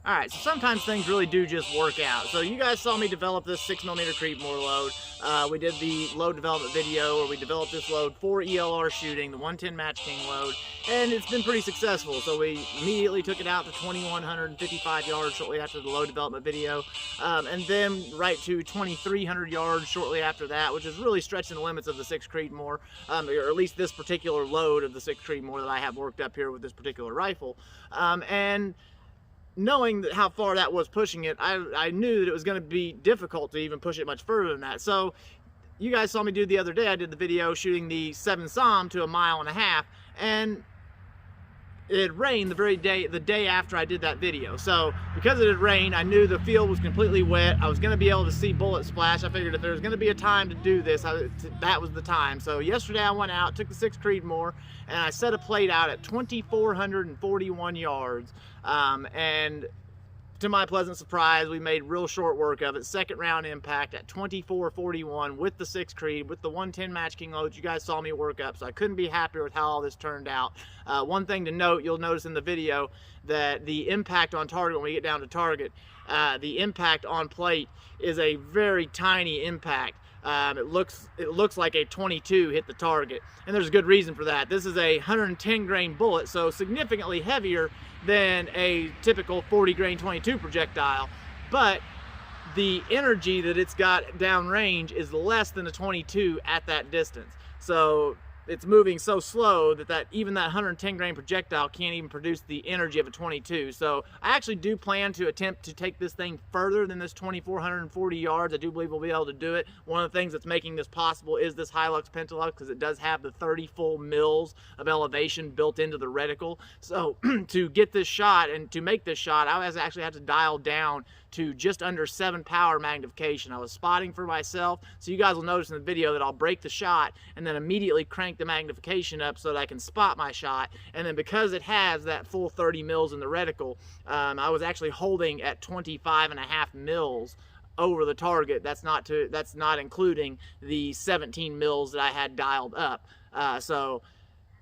Alright, so sometimes things really do just work out. So you guys saw me develop this 6mm Creedmoor load. We did the load development video where we developed this load for ELR shooting, the 110 Match King load, and it's been pretty successful. So we immediately took it out to 2,155 yards shortly after the load development video, and then right to 2,300 yards shortly after that, which is really stretching the limits of the 6 Creedmoor, or at least this particular load of the 6 Creedmoor that I have worked up here with this particular rifle. And knowing that how far that was pushing it, I knew that it was going to be difficult to even push it much further than that. So you guys saw me do the other day, I did the video shooting the 7mm to 1.5 miles, and it had rained the day after I did that video. So because it had rained, I knew the field was completely wet. I was going to be able to see bullet splash. I figured if there was going to be a time to do this, that was the time. So yesterday I went out, took the 6 Creedmoor, and I set a plate out at 2,441 yards. And to my pleasant surprise, we made real short work of it. Second round impact at 2,441 with the 6 Creed, with the 110 Match King loads. You guys saw me work up, so I couldn't be happier with how all this turned out. One thing to note, you'll notice in the video that the impact on target, when we get down to target, the impact on plate is a very tiny impact. It looks like a 22 hit the target, and there's a good reason for that. This is a 110 grain bullet, so significantly heavier than a typical 40 grain 22 projectile, but the energy that it's got downrange is less than a 22 at that distance. So it's moving so slow that even that 110 grain projectile can't even produce the energy of a 22. So I actually do plan to attempt to take this thing further than this 2,440 yards. I do believe we'll be able to do it. One of the things that's making this possible is this Hilux Pentalux, because it does have the 30 full mils of elevation built into the reticle. So to get this shot and to make this shot, I actually had to dial down to just under 7 power magnification. I was spotting for myself, so you guys will notice in the video that I'll break the shot and then immediately crank the magnification up so that I can spot my shot. And then because it has that full 30 mils in the reticle, I was actually holding at 25.5 mils over the target. That's not including the 17 mils that I had dialed up. So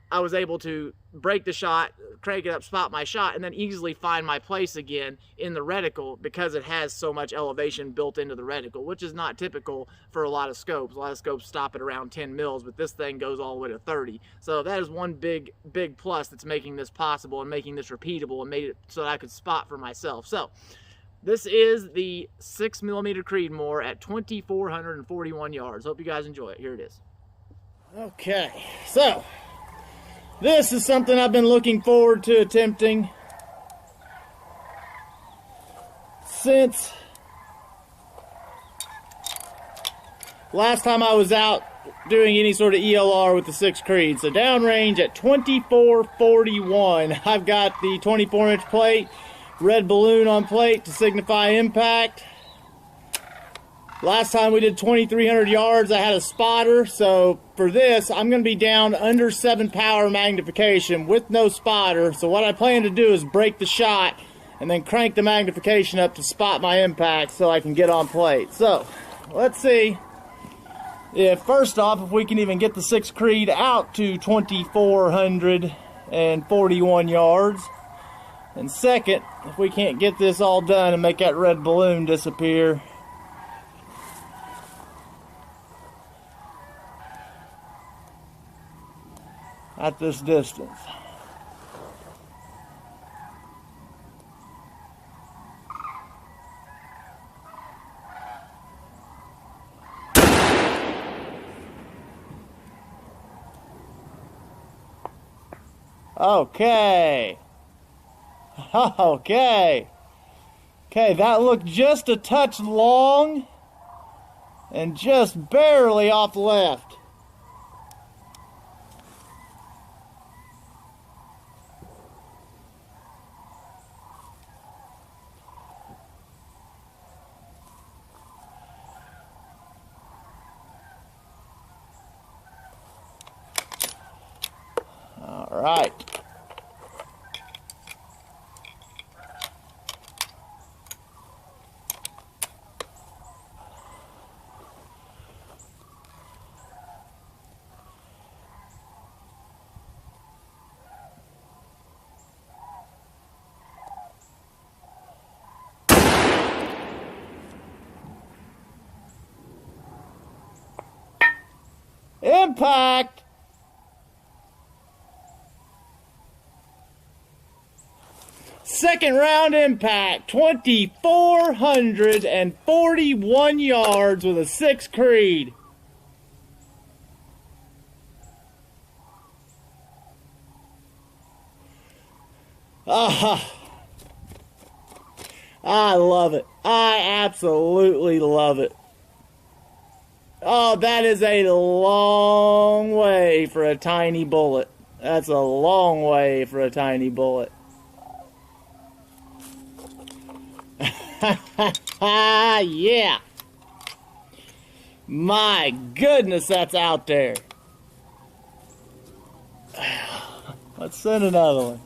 I was able to break the shot, crank it up, spot my shot, and then easily find my place again in the reticle because it has so much elevation built into the reticle, which is not typical for a lot of scopes. A lot of scopes stop at around 10 mils, but this thing goes all the way to 30. So that is one big plus that's making this possible and making this repeatable and made it so that I could spot for myself. So this is the 6mm Creedmoor at 2,441 yards. Hope you guys enjoy it. Here it is. Okay, so this is something I've been looking forward to attempting since last time I was out doing any sort of ELR with the 6 Creed. So downrange at 2,441, I've got the 24-inch plate, red balloon on plate to signify impact. Last time we did 2,300 yards, I had a spotter, so for this, I'm going to be down under 7 power magnification with no spotter. So what I plan to do is break the shot and then crank the magnification up to spot my impact so I can get on plate. So let's see if, first off, if we can even get the 6 Creed out to 2,441 yards. And second, if we can't get this all done and make that red balloon disappear. At this distance. Okay. Okay. Okay, that looked just a touch long and just barely off left. All right. Impact! Second round impact, 2,441 yards with a 6 Creed. Ah, I love it. I absolutely love it. Oh, that is a long way for a tiny bullet. That's a long way for a tiny bullet. Yeah. My goodness, that's out there. Let's send another one.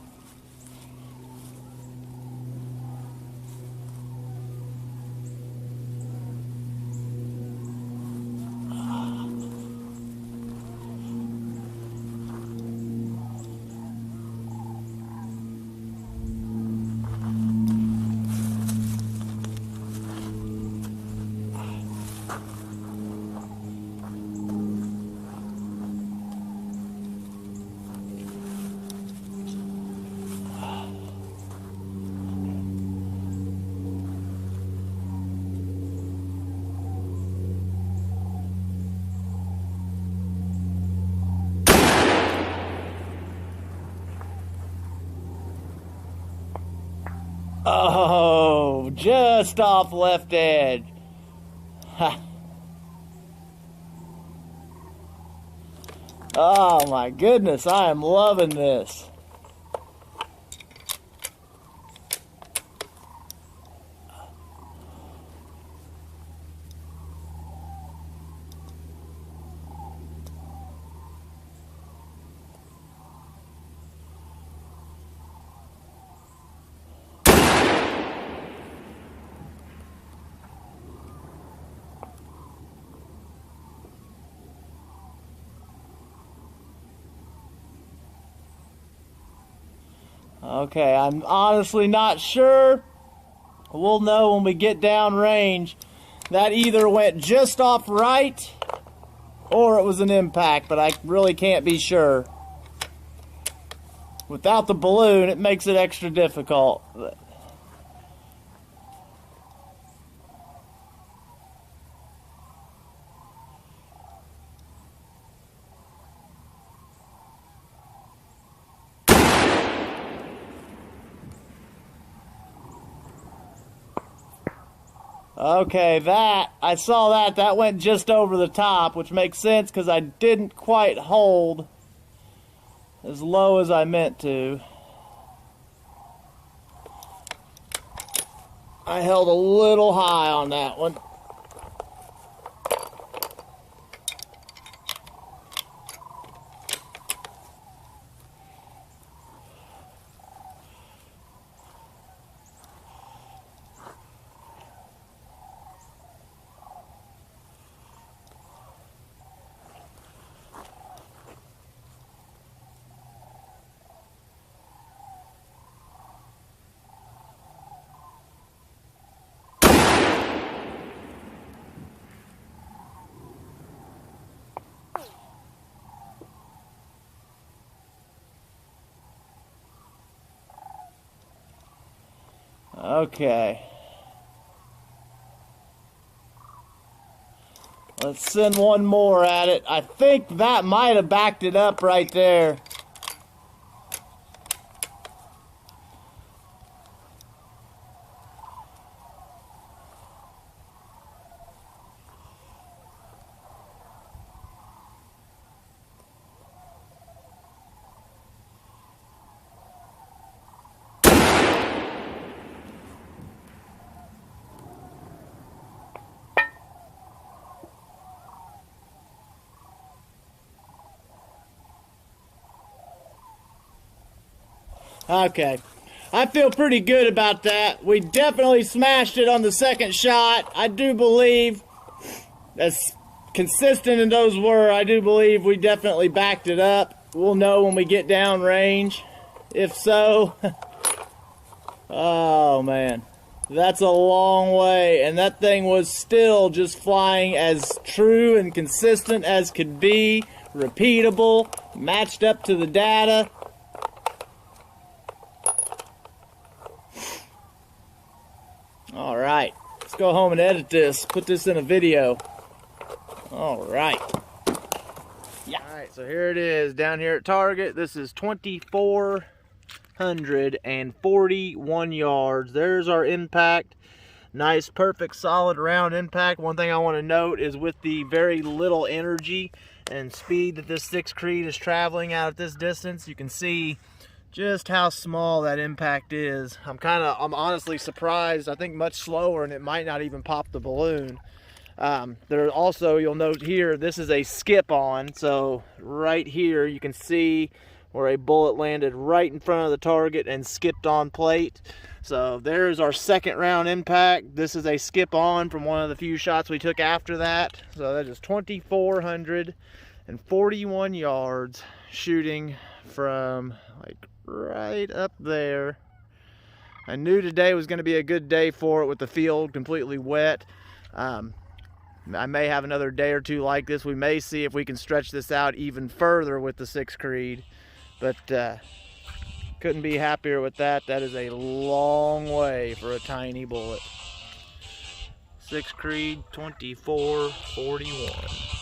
Oh, just off left edge. Ha. Oh my goodness, I am loving this. Okay, I'm honestly not sure. We'll know when we get down range. That either went just off right or it was an impact, but I really can't be sure. Without the balloon, it makes it extra difficult. Okay, I saw that went just over the top, which makes sense because I didn't quite hold as low as I meant to. I held a little high on that one. Okay. Let's send one more at it. I think that might have backed it up right there. Okay, I feel pretty good about that. We definitely smashed it on the second shot. I do believe, as consistent as those were, I do believe we definitely backed it up. We'll know when we get down range. If so, oh man, that's a long way. And that thing was still just flying as true and consistent as could be. repeatable, matched up to the data. All right, let's go home and edit this, put this in a video. All right. Yeah. All right, so here it is down here at Target. This is 2,441 yards. There's our impact. Nice, perfect, solid, round impact. One thing I want to note is with the very little energy and speed that this 6 Creed is traveling out at this distance, you can see just how small that impact is. I'm honestly surprised. I think much slower and it might not even pop the balloon. There also, you'll note here, this is a skip on. So right here you can see where a bullet landed right in front of the target and skipped on plate. So there's our second round impact. This is a skip on from one of the few shots we took after that. So that is 2,441 yards shooting from like right up there. I knew today was going to be a good day for it with the field completely wet. I may have another day or two like this. We may see if we can stretch this out even further with the 6 Creed. But couldn't be happier with that. That is a long way for a tiny bullet. 6 Creed 2441.